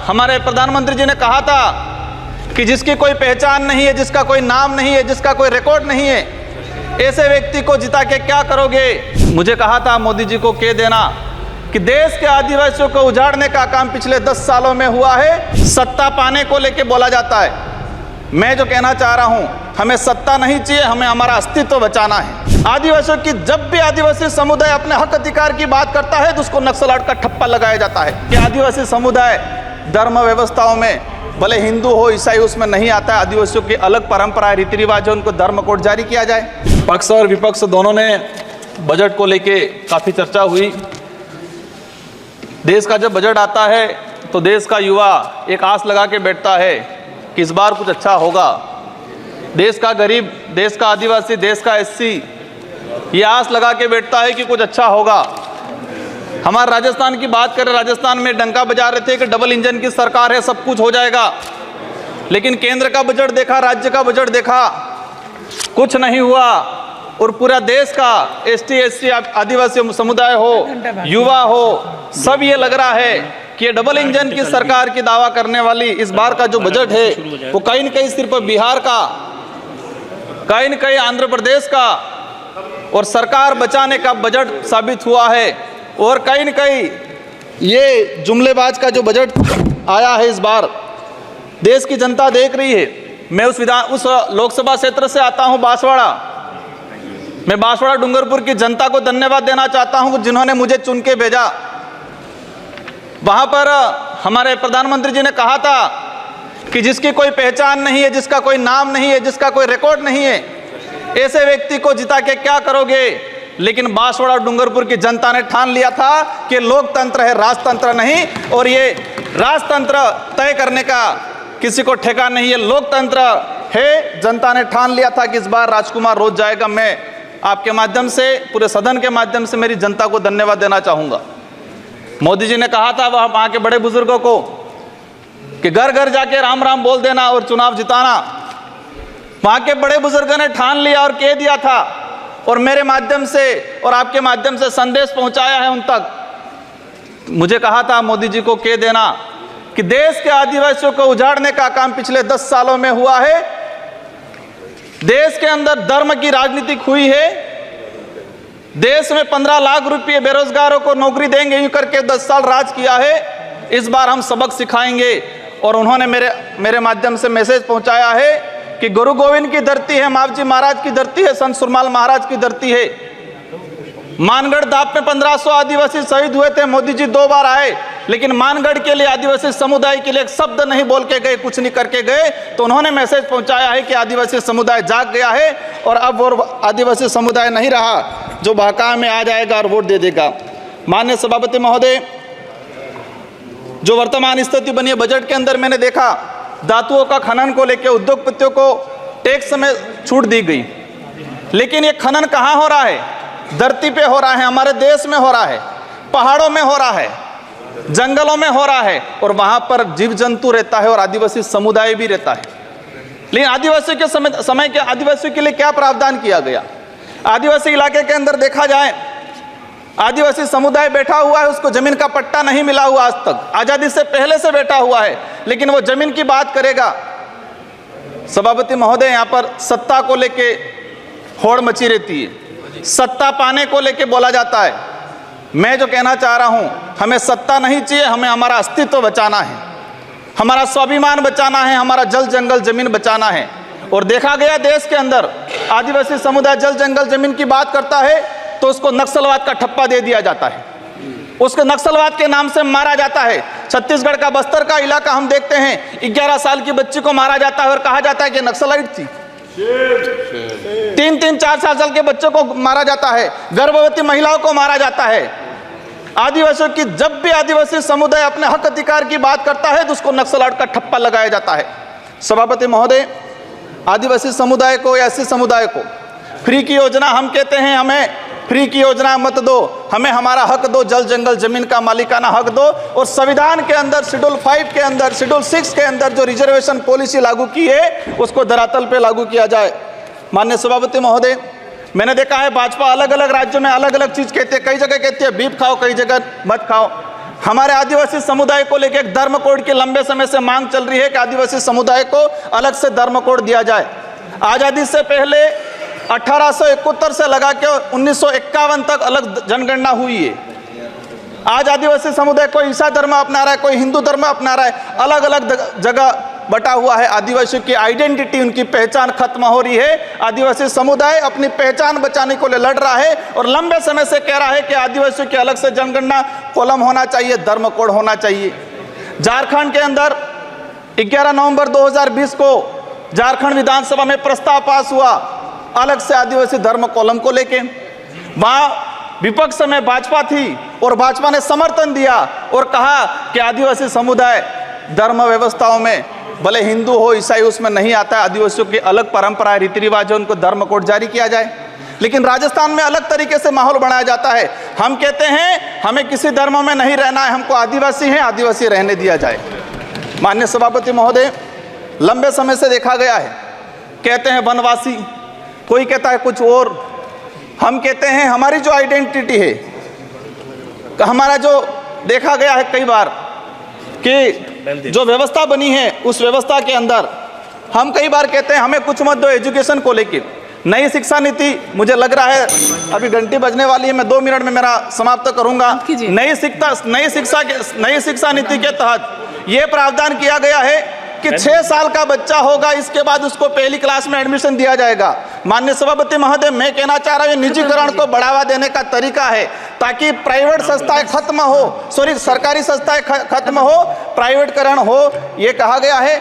हमारे प्रधानमंत्री जी ने कहा था कि जिसकी कोई पहचान नहीं है, जिसका कोई नाम नहीं है, जिसका कोई रिकॉर्ड नहीं है, ऐसे व्यक्ति को जिता के क्या करोगे। मुझे कहा था मोदी जी को कह देना कि देश के आदिवासियों को उजाड़ने का काम पिछले 10 सालों में हुआ है। सत्ता पाने को लेके बोला जाता है। मैं जो कहना चाह रहा हूं, हमें सत्ता नहीं चाहिए, हमें हमारा अस्तित्व बचाना है। आदिवासियों की जब भी आदिवासी समुदाय अपने हक अधिकार की बात करता है तो उसको नक्सलाट का ठप्पा लगाया जाता है कि आदिवासी समुदाय धर्म व्यवस्थाओं में भले हिंदू हो ईसाई उसमें नहीं आता है। आदिवासियों की अलग परंपरा रीति रिवाज है, उनको धर्म कोड जारी किया जाए। पक्ष और विपक्ष दोनों ने बजट को लेके काफ़ी चर्चा हुई। देश का जब बजट आता है तो देश का युवा एक आस लगा के बैठता है कि इस बार कुछ अच्छा होगा। देश का गरीब, देश का आदिवासी, देश का एससी ये आस लगा के बैठता है कि कुछ अच्छा होगा। हमारे राजस्थान की बात करें, राजस्थान में डंका बजा रहे थे कि डबल इंजन की सरकार है, सब कुछ हो जाएगा। लेकिन केंद्र का बजट देखा, राज्य का बजट देखा, कुछ नहीं हुआ। और पूरा देश का एसटी एससी आदिवासी समुदाय हो, युवा हो, सब ये लग रहा है कि ये डबल इंजन की सरकार की दावा करने वाली इस बार का जो बजट है वो कहीं न कहीं सिर्फ बिहार का, कहीं न कहीं आंध्र प्रदेश का और सरकार बचाने का बजट साबित हुआ है। और कहीं न कहीं ये जुमलेबाज का जो बजट आया है इस बार, देश की जनता देख रही है। मैं उस लोकसभा क्षेत्र से आता हूं, बांसवाड़ा। मैं बांसवाड़ा डूंगरपुर की जनता को धन्यवाद देना चाहता हूं जिन्होंने मुझे चुन के भेजा। वहां पर हमारे प्रधानमंत्री जी ने कहा था कि जिसकी कोई पहचान नहीं है, जिसका कोई नाम नहीं है, जिसका कोई रिकॉर्ड नहीं है, ऐसे व्यक्ति को जिता के क्या करोगे। लेकिन बांसवाड़ा डूंगरपुर की जनता ने ठान लिया था कि लोकतंत्र है, राजतंत्र नहीं। और ये राजतंत्र तय करने का किसी को ठेका नहीं है, लोकतंत्र है। जनता ने ठान लिया था कि इस बार राजकुमार रोज जाएगा। मैं आपके माध्यम से, पूरे सदन के माध्यम से मेरी जनता को धन्यवाद देना चाहूँगा। मोदी जी ने कहा था वहाँ के बड़े बुजुर्गों को कि घर घर जाके राम राम बोल देना और चुनाव जिताना। वहाँ के बड़े बुजुर्गों ने ठान लिया और कह दिया था, और मेरे माध्यम से और आपके माध्यम से संदेश पहुँचाया है उन तक। मुझे कहा था मोदी जी को कह देना कि देश के आदिवासियों को उजाड़ने का काम पिछले 10 सालों में हुआ है। देश के अंदर धर्म की राजनीति हुई है। देश में 15 लाख रुपए बेरोजगारों को नौकरी देंगे यूं करके 10 साल राज किया है। इस बार हम सबक सिखाएंगे। और उन्होंने मेरे माध्यम से मैसेज पहुंचाया है कि गुरु गोविंद की धरती है, मावजी महाराज की धरती है, संत सुरमाल महाराज की धरती है। मानगढ़ दाप में 1500 आदिवासी शहीद हुए थे। मोदी जी 2 बार आए, लेकिन मानगढ़ के लिए, आदिवासी समुदाय के लिए एक शब्द नहीं बोल के गए, कुछ नहीं करके गए। तो उन्होंने मैसेज पहुंचाया है कि आदिवासी समुदाय जाग गया है और अब वो आदिवासी समुदाय नहीं रहा जो बहका में आ जाएगा और वोट दे देगा। माननीय सभापति महोदय, जो वर्तमान स्थिति बनी है बजट के अंदर, मैंने देखा धातुओं का खनन को लेकर उद्योगपतियों को टैक्स में छूट दी गई। लेकिन ये खनन कहाँ हो रहा है? धरती पे हो रहा है, हमारे देश में हो रहा है, पहाड़ों में हो रहा है, जंगलों में हो रहा है। और वहां पर जीव जंतु रहता है और आदिवासी समुदाय भी रहता है। लेकिन आदिवासियों के समय के आदिवासियों के लिए क्या प्रावधान किया गया? आदिवासी इलाके के अंदर देखा जाए, आदिवासी समुदाय बैठा हुआ है, उसको जमीन का पट्टा नहीं मिला हुआ आज तक, आजादी से पहले से बैठा हुआ है, लेकिन वो जमीन की बात करेगा। सभापति महोदय, यहाँ पर सत्ता को लेके होड़ मची रहती है, सत्ता पाने को लेके बोला जाता है। मैं जो कहना चाह रहा हूं, हमें सत्ता नहीं चाहिए, हमें हमारा अस्तित्व बचाना है, हमारा स्वाभिमान बचाना है, हमारा जल जंगल जमीन बचाना है। और देखा गया देश के अंदर आदिवासी समुदाय जल जंगल जमीन की बात करता है तो उसको नक्सलवाद का ठप्पा दे दिया जाता है, उसको नक्सलवाद के नाम से मारा जाता है। छत्तीसगढ़ का बस्तर का इलाका हम देखते हैं, 11 साल की बच्ची को मारा जाता है और कहा जाता है कि नक्सलाइट थी। 3-3, 4 साल के बच्चों को मारा जाता है, गर्भवती महिलाओं को मारा जाता है। आदिवासियों की जब भी आदिवासी समुदाय अपने हक अधिकार की बात करता है तो उसको नक्सलाट का ठप्पा लगाया जाता है। सभापति महोदय, आदिवासी समुदाय को या एससी समुदाय को फ्री की योजना, हम कहते हैं हमें फ्री की योजना मत दो, हमें हमारा हक दो, जल जंगल जमीन का मालिकाना हक दो। और संविधान के अंदर शेड्यूल 5 के अंदर, शेड्यूल 6 के अंदर जो रिजर्वेशन पॉलिसी लागू की है उसको धरातल पे लागू किया जाए। माननीय सभापति महोदय, मैंने देखा है भाजपा अलग अलग राज्यों में अलग अलग चीज कहती है, कई जगह कहती है बीफ खाओ, कई जगह मत खाओ। हमारे आदिवासी समुदाय को लेकर एक धर्म कोड की लंबे समय से मांग चल रही है कि आदिवासी समुदाय को अलग से धर्म कोड दिया जाए। आज़ादी से पहले 1871 से लगा के 1951 तक अलग जनगणना हुई है। आज आदिवासी समुदाय कोई ईसा धर्म अपना रहा है, कोई हिंदू धर्म अपना रहा है, अलग अलग जगह बटा हुआ है। आदिवासियों की आइडेंटिटी, उनकी पहचान खत्म हो रही है। आदिवासी समुदाय अपनी पहचान बचाने को लिए लड़ रहा है और लंबे समय से कह रहा है कि आदिवासियों की अलग से जनगणना कॉलम होना चाहिए, धर्म कोड होना चाहिए। झारखंड के अंदर 11 नवंबर 2020 को झारखंड विधानसभा में प्रस्ताव पास हुआ अलग से आदिवासी धर्म कॉलम को लेके। वहाँ विपक्ष में भाजपा थी और भाजपा ने समर्थन दिया और कहा कि आदिवासी समुदाय धर्म व्यवस्थाओं में भले हिंदू हो ईसाई उसमें नहीं आता है, आदिवासियों की अलग परंपराएं रीति रिवाज है, उनको धर्म कोड जारी किया जाए। लेकिन राजस्थान में अलग तरीके से माहौल बनाया जाता है। हम कहते हैं हमें किसी धर्म में नहीं रहना है, हमको आदिवासी हैं, आदिवासी रहने दिया जाए। माननीय सभापति महोदय, लंबे समय से देखा गया है, कहते हैं वनवासी, कोई कहता है कुछ और। हम कहते हैं हमारी जो आइडेंटिटी है, हमारा जो देखा गया है कई बार कि जो व्यवस्था बनी है उस व्यवस्था के अंदर हम कई बार कहते हैं हमें कुछ मत दो एजुकेशन को लेकर। नई शिक्षा नीति, मुझे लग रहा है अभी घंटी बजने वाली है, मैं 2 मिनट में मेरा समाप्त करूंगा। नई शिक्षा नीति के तहत ये प्रावधान किया गया है कि 6 साल का बच्चा होगा, इसके बाद उसको पहली क्लास में एडमिशन दिया जाएगा। माननीय सभापति महोदय, मैं कहना चाह रहा हूँ निजीकरण को बढ़ावा देने का तरीका है ताकि प्राइवेट संस्थाएं खत्म हो, सरकारी संस्थाएं खत्म हो, प्राइवेटकरण हो। ये कहा गया है।